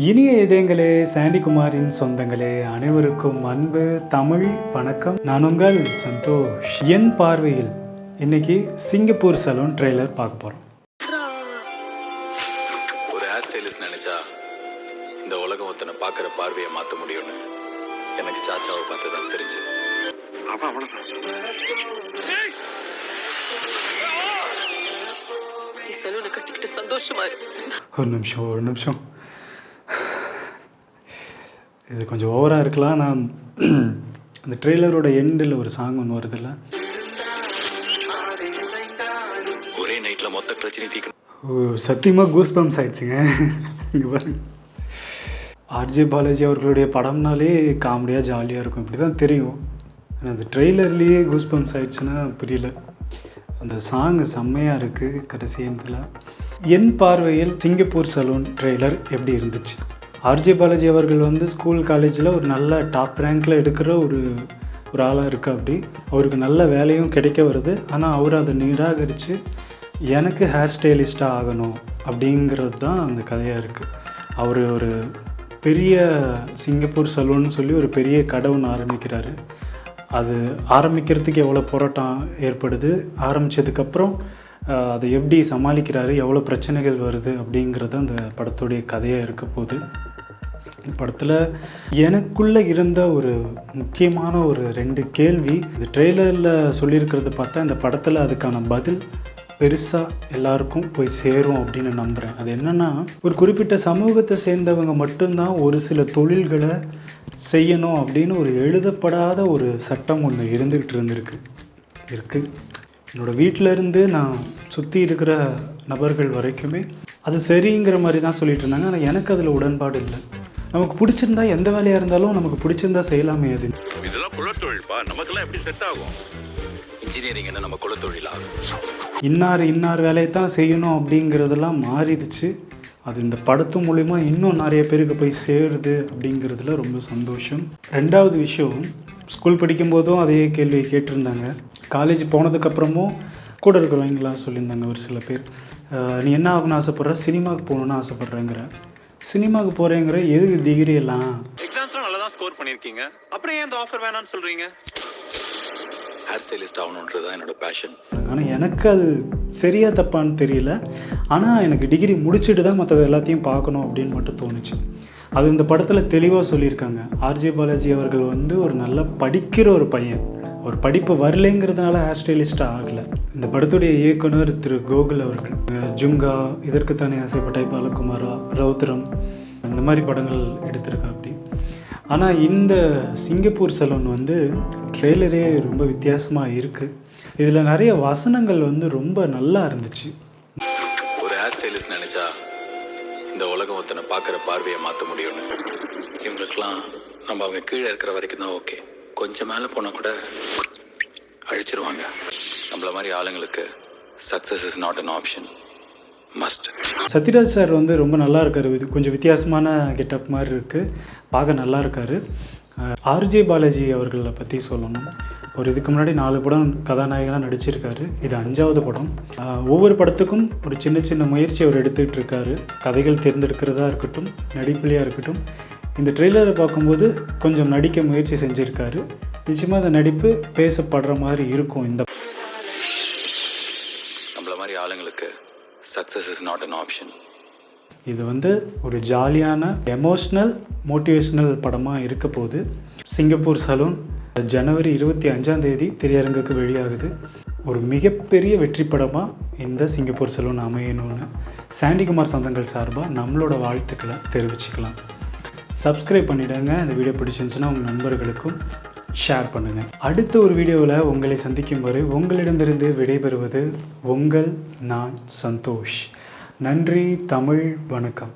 இனிய இதயங்களே, சாண்டி குமாரின் சொந்தங்களே, அனைவருக்கும் அன்பு தமிழ் வணக்கம். நான் உங்கள் சந்தோஷ். என் பார்வையில் இன்னைக்கு சிங்கப்பூர் சலூன் ட்ரெய்லர் பார்க்க போகிறோம். ஒரு ஹேர் ஸ்டைலிஸ்ட் நினைச்சா இந்த உலகம் ஒருத்தனை பார்க்குற பார்வையை மாற்ற முடியும்னு எனக்கு சாச்சாவை பார்த்து தான் தெரிஞ்சு. கட்டிக்கிட்டு சந்தோஷமா ஒரு நிமிஷம் இது கொஞ்சம் ஓவராக இருக்கலாம். நான் அந்த ட்ரெய்லரோட எண்டில் ஒரு சாங் ஒன்று வருதுல்ல, ஒரே நைட்டில் மொத்த பிரச்சனை தீர்க்கணும். சத்தியமாக கூஸ் பம்ப்ஸ் ஆயிடுச்சுங்க. இங்கே பாருங்க, ஆர்ஜே பாலாஜி அவர்களுடைய படம்னாலே காமெடியாக ஜாலியாக இருக்கும், இப்படி தான் தெரியும். ஆனால் அந்த ட்ரெய்லர்லேயே கூஸ் பம்ப்ஸ் ஆயிடுச்சுன்னா புரியல. அந்த சாங் செம்மையாக இருக்குது. கடைசி எண்டில் என் பார்வையில் சிங்கப்பூர் சலூன் ட்ரெய்லர் எப்படி இருந்துச்சு? ஆர்ஜே பாலாஜி அவர்கள் ஸ்கூல் காலேஜில் ஒரு நல்ல டாப் ரேங்கில் எடுக்கிற ஒரு ஆளாக இருக்குது. அப்படி அவருக்கு நல்ல வேலையும் கிடைக்க வருது. ஆனால் அவர் அதை நிராகரித்து எனக்கு ஹேர் ஸ்டைலிஸ்ட்டாக ஆகணும் அப்படிங்கிறது தான் அந்த கதையாக இருக்குது. அவர் ஒரு பெரிய சிங்கப்பூர் சலூன்னு சொல்லி ஒரு பெரிய கடை ஒன்று ஆரம்பிக்கிறாரு. அது ஆரம்பிக்கிறதுக்கு எவ்வளோ போராட்டம் ஏற்படுது, ஆரம்பித்ததுக்கப்புறம் அதை எப்படி சமாளிக்கிறாரு, எவ்வளோ பிரச்சனைகள் வருது அப்படிங்கிறது அந்த படத்துடைய கதையாக இருக்க போகுது. இந்த படத்தில் எனக்குள்ளே இருந்த ஒரு முக்கியமான ஒரு 2 கேள்வி இந்த ட்ரெய்லரில் சொல்லியிருக்கிறத பார்த்தா இந்த படத்தில் அதுக்கான பதில் பெருசாக எல்லாருக்கும் போய் சேரும் அப்படின்னு நம்புகிறேன். அது என்னென்னா, ஒரு குறிப்பிட்ட சமூகத்தை சேர்ந்தவங்க மட்டும்தான் ஒரு சில தொழில்களை செய்யணும் அப்படின்னு ஒரு எழுதப்படாத ஒரு சட்டம் ஒன்று இருந்துக்கிட்டு இருக்குது. என்னோடய வீட்டிலேருந்து நான் சுற்றி இருக்கிற நபர்கள் வரைக்குமே அது சரிங்கிற மாதிரி தான் சொல்லிகிட்டு இருந்தாங்க. ஆனால் எனக்கு அதில் உடன்பாடு இல்லை. நமக்கு பிடிச்சிருந்தா எந்த வேலையாக இருந்தாலும் நமக்கு பிடிச்சிருந்தா செய்யலாமே. அது இதெல்லாம் குலத்தொழில்ப்பா, நமக்கெல்லாம் எப்படி செட் ஆகும்? இன்ஜினியரிங் என்ன நம்ம குலத்தொழில் ஆகும்? இன்னார் வேலையை தான் செய்யணும் அப்படிங்கிறதெல்லாம் மாறிடுச்சு. அது இந்த படத்து மூலிமா இன்னும் நிறைய பேருக்கு போய் சேருது அப்படிங்கிறதுல ரொம்ப சந்தோஷம். 2வது விஷயம், ஸ்கூல் படிக்கும்போதும் அதே கேள்வி கேட்டிருந்தாங்க. காலேஜ் போனதுக்கப்புறமும் கூட இருக்கிறவங்களாம் சொல்லியிருந்தாங்க ஒரு சில பேர், நீ என்ன ஆகணும்னு ஆசைப்பட்ற? சினிமாவுக்கு போகணுன்னு ஆசைப்பட்றேங்கிற. சினிமாவுக்கு போகிறேங்கிற எதுக்கு டிகிரி எல்லாம்? எக்ஸாம்ஸ்லாம் நல்லா தான் ஸ்கோர் பண்ணியிருக்கீங்க, அப்புறம் ஏன் இந்த ஆஃபர் வேணான்னு சொல்கிறீங்க? ஹேர் ஸ்டைலிஸ்ட் ஆகணுன்றது தான் என்னோடய பேஷன். ஆனால் எனக்கு அது சரியா தப்பான்னு தெரியல. ஆனால் எனக்கு டிகிரி முடிச்சுட்டு தான் மற்றது எல்லாத்தையும் பார்க்கணும் அப்படின்னு மட்டும் தோணுச்சு. அது இந்த படத்தில் தெளிவாக சொல்லியிருக்காங்க. ஆர்ஜே பாலாஜி அவர்கள் ஒரு நல்லா படிக்கிற ஒரு பையன். ஒரு படிப்பு வரலைங்கிறதுனால ஹேர் ஸ்டைலிஸ்ட்டாக ஆகலை. இந்த படத்துடைய இயக்குனர் திரு கோகுல் அவர்கள் ஜுங்கா, இதற்குத்தானே ஆசைப்பட்ட பாலகுமாரா, ரௌத்ரம், இந்த மாதிரி படங்கள் எடுத்திருக்கா அப்படி. ஆனால் இந்த சிங்கப்பூர் சலூன் ட்ரெய்லரே ரொம்ப வித்தியாசமாக இருக்குது. இதில் நிறைய வசனங்கள் ரொம்ப நல்லா இருந்துச்சு. ஒரு ஹேர் ஸ்டைலிஸ்ட் நினைச்சா இந்த உலகம் ஒருத்தனை பார்க்குற பார்வையை மாற்ற முடியும்னு. இவங்களுக்கெல்லாம் நம்ம அவங்க கீழே இருக்கிற வரைக்கும் தான் ஓகே, கொஞ்சம் மேலே போனால் கூட அழிச்சிருவாங்க. நம்மள மாதிரி ஆளுங்களுக்கு success is not an option, must. Sathyaraj sir ரொம்ப நல்லா இருக்கார். இது கொஞ்சம் வித்தியாசமான கெட்டப் மாதிரி இருக்குது, பார்க்க நல்லா இருக்கார். ஆர்ஜே பாலாஜி அவர்களை பற்றி சொல்லணும். ஒரு இதுக்கு முன்னாடி 4 படம் கதாநாயகனாக நடிச்சிருக்காரு. இது 5வது படம். ஒவ்வொரு படத்துக்கும் ஒரு சின்ன முயற்சி அவர் எடுத்துக்கிட்டு இருக்காரு. கதைகள் தேர்ந்தெடுக்கிறதா இருக்கட்டும், நடிப்புலையாக இருக்கட்டும். இந்த ட்ரெய்லரை பார்க்கும்போது கொஞ்சம் நடிக்க முயற்சி செஞ்சுருக்காரு. நிச்சயமாக அந்த நடிப்பு பேசப்படுற மாதிரி இருக்கும். இந்த நம்மள மாதிரி ஆளுங்களுக்கு success is not an option. இது ஒரு ஜாலியான எமோஷ்னல் மோட்டிவேஷ்னல் படமாக இருக்க போகுது. சிங்கப்பூர் சலூன் ஜனவரி 25ஆம் தேதி திரையரங்குக்கு வெளியாகுது. ஒரு மிகப்பெரிய வெற்றி படமாக இந்த சிங்கப்பூர் சலூன் அமையணும்னு சாண்டி குமார் சொந்தங்கள் சார்பாக நம்மளோட வாழ்த்துக்களை தெரிவிச்சுக்கலாம். சப்ஸ்கிரைப் பண்ணிவிடுங்க. இந்த வீடியோ பிடிச்சிருந்துச்சுன்னா உங்கள் நண்பர்களுக்கும் ஷேர் பண்ணுங்கள். அடுத்த ஒரு வீடியோவில் உங்களை சந்திக்கும் வரை உங்களிடமிருந்து விடைபெறுவது உங்கள் நான் சந்தோஷ். நன்றி. தமிழ் வணக்கம்.